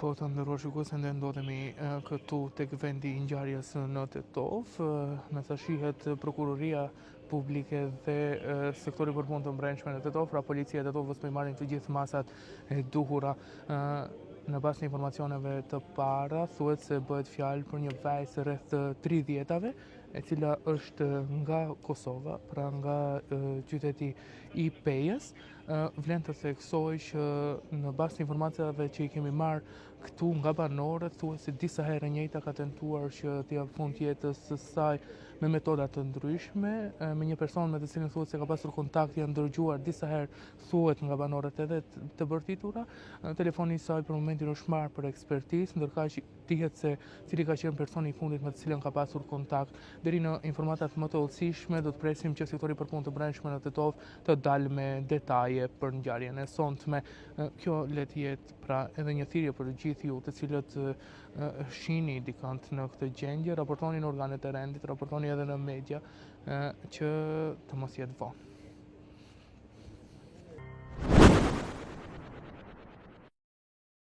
Po të ndërruar shikues, ne ndodhemi këtu tek vendi i ngjarjes në Tetov, me sa shihet prokuroria publike dhe sektori për punë të brendshme në Tetov, pra policia e Tetovës po i marrin të gjithë masat e duhura. Në bazë të informacioneve të para, thuhet se bëhet fjalë për një vajzë rreth 30-tave, e cila është nga Kosova, pra nga qyteti i Pejës. Vlen të theksoj që në bazë të informaciave që i kemi marrë këtu nga banorët, thuhet se disa herë e njëjta ka tentuar që t'i jap fund jetës së saj me metoda të ndryshme, me një person me të cilin thuhet se ka pasur kontakt, janë ndërgjuar disa herë, thuhet nga banorët edhe të bërtitura. Telefoni i saj për momentin është marrë për ekspertizë, ndërkaq dihet se cili ka qenë personi i fundit me të cilën ka pasur kontakt. Deri në informatat më të hollësishme do të presim që sektori për punë të brendshme në Tetov të dalë me detaje për ngjarjen e sonte. Kjo le të jetë pra edhe një thirrje për të gjithë ju të cilët shihni dikant në këtë gjendje, raportoni në organet e rendit, raportoni edhe në media, që të mos jetë vonë.